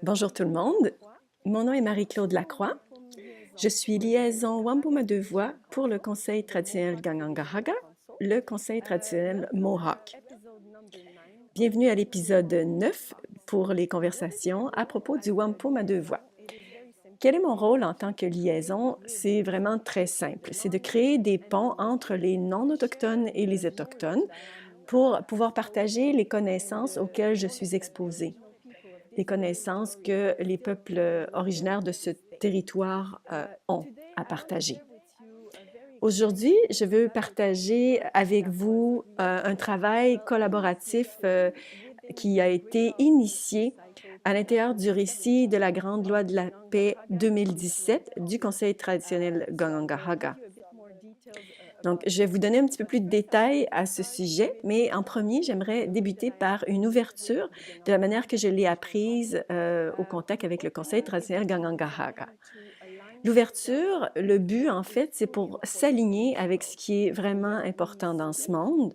Bonjour tout le monde, mon nom est Marie-Claude Lacroix. Je suis liaison Wampouma-deux-Voix pour le Conseil traditionnel Gangangahaga, le Conseil traditionnel Mohawk. Bienvenue à l'épisode 9 pour les conversations à propos du Wampum à deux voix. Quel est mon rôle en tant que liaison? C'est vraiment très simple. C'est de créer des ponts entre les non-autochtones et les autochtones pour pouvoir partager les connaissances auxquelles je suis exposée, des connaissances que les peuples originaires de ce territoire ont à partager. Aujourd'hui, je veux partager avec vous un travail collaboratif qui a été initié à l'intérieur du récit de la Grande Loi de la Paix 2017 du Conseil traditionnel Gangangahaga. Donc, je vais vous donner un petit peu plus de détails à ce sujet, mais en premier, j'aimerais débuter par une ouverture de la manière que je l'ai apprise au contact avec le Conseil traditionnel Gangangahaga. L'ouverture, le but, en fait, c'est pour s'aligner avec ce qui est vraiment important dans ce monde.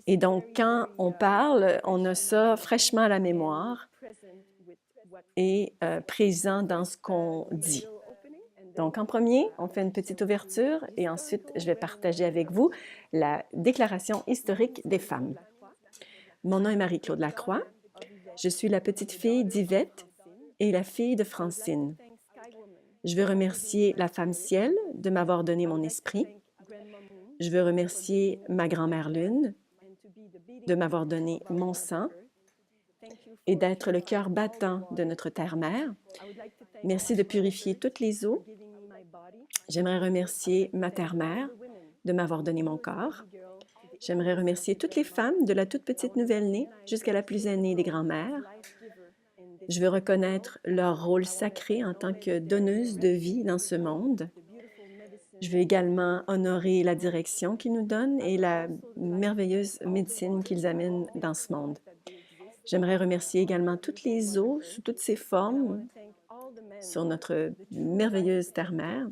Et donc, quand on parle, on a ça fraîchement à la mémoire et présent dans ce qu'on dit. Donc, en premier, on fait une petite ouverture et ensuite, je vais partager avec vous la Déclaration historique des femmes. Mon nom est Marie-Claude Lacroix. Je suis la petite fille d'Yvette et la fille de Francine. Je veux remercier la femme ciel de m'avoir donné mon esprit. Je veux remercier ma grand-mère Lune de m'avoir donné mon sang et d'être le cœur battant de notre terre-mère. Merci de purifier toutes les eaux. J'aimerais remercier ma terre-mère de m'avoir donné mon corps. J'aimerais remercier toutes les femmes, de la toute petite nouvelle-née jusqu'à la plus aînée des grands-mères. Je veux reconnaître leur rôle sacré en tant que donneuse de vie dans ce monde. Je veux également honorer la direction qu'ils nous donnent et la merveilleuse médecine qu'ils amènent dans ce monde. J'aimerais remercier également toutes les eaux sous toutes ses formes sur notre merveilleuse terre-mère.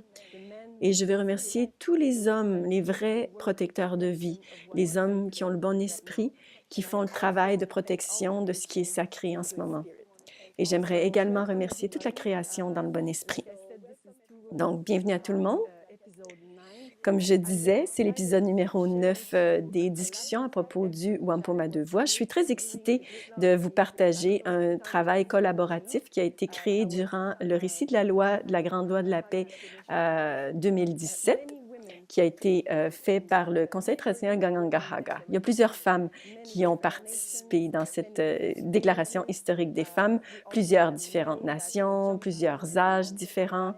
Et je veux remercier tous les hommes, les vrais protecteurs de vie, les hommes qui ont le bon esprit, qui font le travail de protection de ce qui est sacré en ce moment. Et j'aimerais également remercier toute la création dans le bon esprit. Donc, bienvenue à tout le monde. Comme je disais, c'est l'épisode numéro 9 des discussions à propos du Wampum à deux voix. Je suis très excitée de vous partager un travail collaboratif qui a été créé durant le récit de la loi, de la Grande Loi de la Paix 2017, qui a été fait par le Conseil traditionnel Gangangahaga. Il y a plusieurs femmes qui ont participé dans cette déclaration historique des femmes, plusieurs différentes nations, plusieurs âges différents.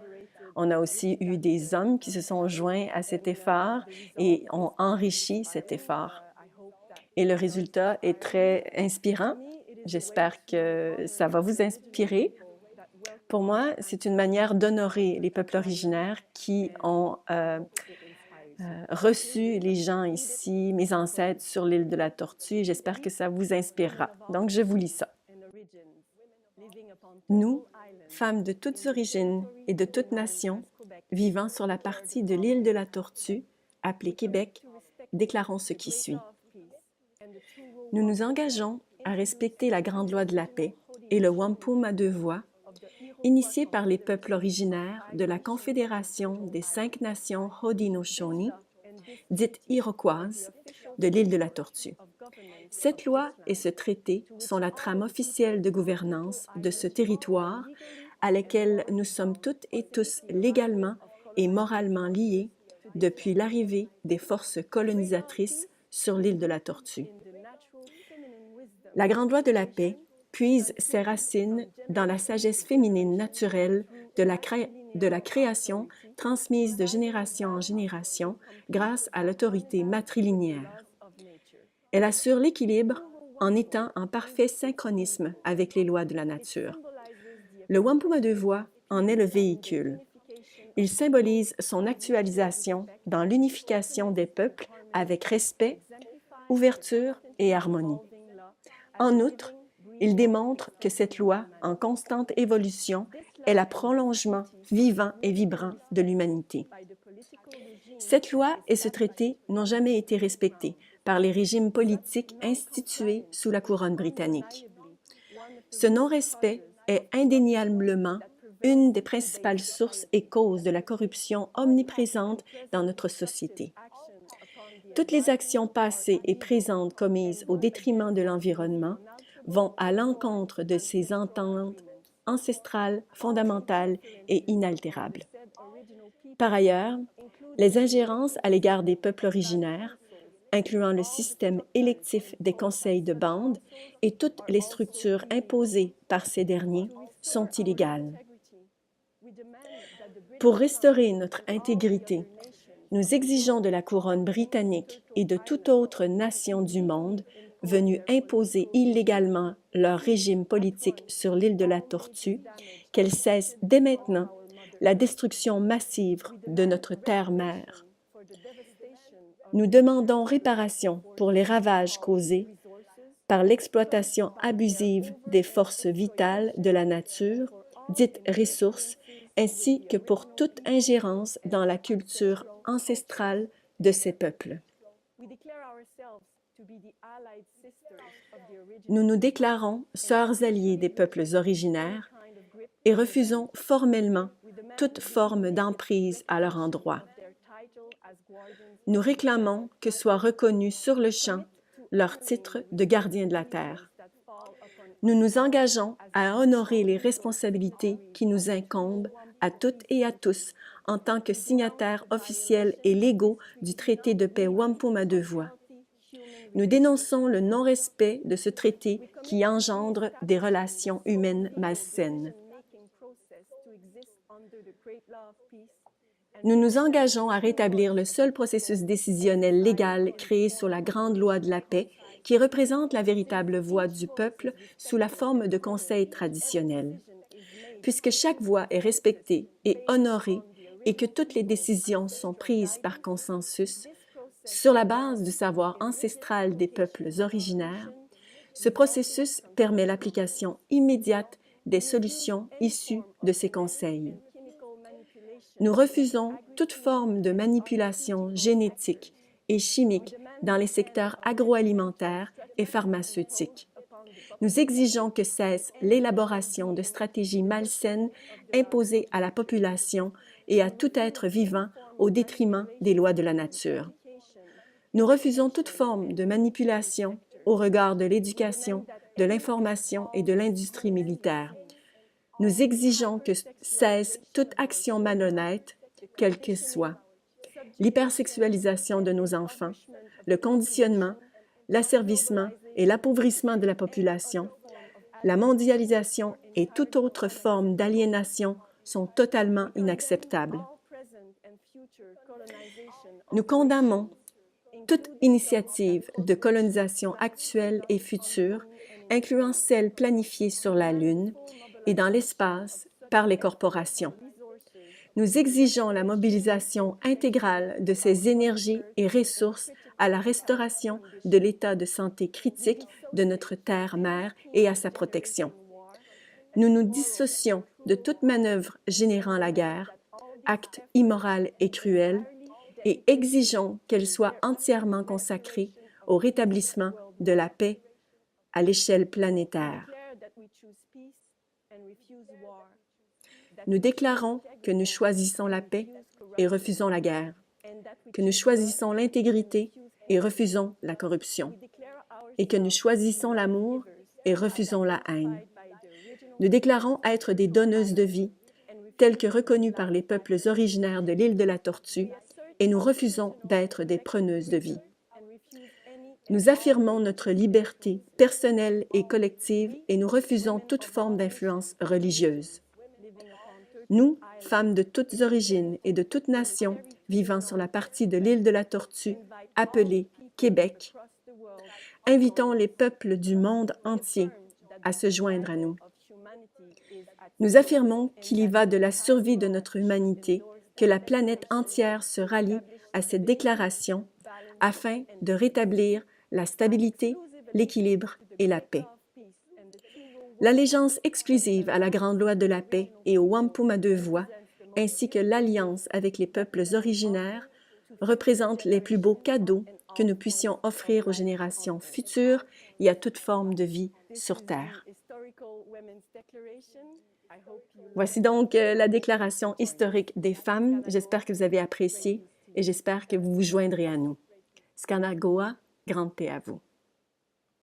On a aussi eu des hommes qui se sont joints à cet effort et ont enrichi cet effort. Et le résultat est très inspirant. J'espère que ça va vous inspirer. Pour moi, c'est une manière d'honorer les peuples originaires qui ont reçu les gens ici, mes ancêtres, sur l'île de la Tortue. J'espère que ça vous inspirera. Donc, je vous lis ça. Nous, femmes de toutes origines et de toutes nations, vivant sur la partie de l'île de la Tortue, appelée Québec, déclarons ce qui suit. Nous nous engageons à respecter la Grande Loi de la Paix et le Wampum à deux voix, initié par les peuples originaires de la Confédération des 5 nations Haudenosaunee, dite iroquoise, de l'île de la Tortue. Cette loi et ce traité sont la trame officielle de gouvernance de ce territoire à laquelle nous sommes toutes et tous légalement et moralement liés depuis l'arrivée des forces colonisatrices sur l'île de la Tortue. La Grande Loi de la Paix puise ses racines dans la sagesse féminine naturelle de la création transmise de génération en génération grâce à l'autorité matrilinéaire. Elle assure l'équilibre en étant en parfait synchronisme avec les lois de la nature. Le Wampum à deux voix en est le véhicule. Il symbolise son actualisation dans l'unification des peuples avec respect, ouverture et harmonie. En outre, il démontre que cette loi, en constante évolution, est le prolongement vivant et vibrant de l'humanité. Cette loi et ce traité n'ont jamais été respectés par les régimes politiques institués sous la couronne britannique. Ce non-respect est indéniablement une des principales sources et causes de la corruption omniprésente dans notre société. Toutes les actions passées et présentes commises au détriment de l'environnement vont à l'encontre de ces ententes ancestrales, fondamentales et inaltérables. Par ailleurs, les ingérences à l'égard des peuples originaires, incluant le système électif des conseils de bande et toutes les structures imposées par ces derniers, sont illégales. Pour restaurer notre intégrité, nous exigeons de la couronne britannique et de toute autre nation du monde venue imposer illégalement leur régime politique sur l'île de la Tortue qu'elle cesse dès maintenant la destruction massive de notre terre-mère. Nous demandons réparation pour les ravages causés par l'exploitation abusive des forces vitales de la nature, dites ressources, ainsi que pour toute ingérence dans la culture ancestrale de ces peuples. Nous nous déclarons sœurs alliées des peuples originaires et refusons formellement toute forme d'emprise à leur endroit. Nous réclamons que soit reconnu sur le champ leur titre de gardien de la terre. Nous nous engageons à honorer les responsabilités qui nous incombent à toutes et à tous en tant que signataires officiels et légaux du traité de paix Wampum à deux voies. Nous dénonçons le non-respect de ce traité qui engendre des relations humaines malsaines. Nous nous engageons à rétablir le seul processus décisionnel légal créé sous la Grande Loi de la paix qui représente la véritable voix du peuple sous la forme de conseils traditionnels. Puisque chaque voix est respectée et honorée et que toutes les décisions sont prises par consensus, sur la base du savoir ancestral des peuples originaires, ce processus permet l'application immédiate des solutions issues de ces conseils. Nous refusons toute forme de manipulation génétique et chimique dans les secteurs agroalimentaires et pharmaceutiques. Nous exigeons que cesse l'élaboration de stratégies malsaines imposées à la population et à tout être vivant au détriment des lois de la nature. Nous refusons toute forme de manipulation au regard de l'éducation, de l'information et de l'industrie militaire. Nous exigeons que cesse toute action malhonnête, quelle qu'elle soit. L'hypersexualisation de nos enfants, le conditionnement, l'asservissement et l'appauvrissement de la population, la mondialisation et toute autre forme d'aliénation sont totalement inacceptables. Nous condamnons toute initiative de colonisation actuelle et future, incluant celle planifiée sur la Lune et dans l'espace par les corporations. Nous exigeons la mobilisation intégrale de ces énergies et ressources à la restauration de l'état de santé critique de notre terre-mère et à sa protection. Nous nous dissocions de toute manœuvre générant la guerre, acte immoral et cruel, et exigeons qu'elle soit entièrement consacrée au rétablissement de la paix à l'échelle planétaire. Nous déclarons que nous choisissons la paix et refusons la guerre, que nous choisissons l'intégrité et refusons la corruption, et que nous choisissons l'amour et refusons la haine. Nous déclarons être des donneuses de vie, telles que reconnues par les peuples originaires de l'île de la Tortue, et nous refusons d'être des preneuses de vie. Nous affirmons notre liberté personnelle et collective et nous refusons toute forme d'influence religieuse. Nous, femmes de toutes origines et de toutes nations vivant sur la partie de l'île de la Tortue, appelée Québec, invitons les peuples du monde entier à se joindre à nous. Nous affirmons qu'il y va de la survie de notre humanité que la planète entière se rallie à cette déclaration afin de rétablir la stabilité, l'équilibre et la paix. L'allégeance exclusive à la Grande Loi de la paix et au Wampum à deux voies, ainsi que l'alliance avec les peuples originaires, représentent les plus beaux cadeaux que nous puissions offrir aux générations futures et à toute forme de vie sur Terre. Voici donc la déclaration historique des femmes. J'espère que vous avez apprécié et j'espère que vous vous joindrez à nous. Skanagoa, grande paix à vous.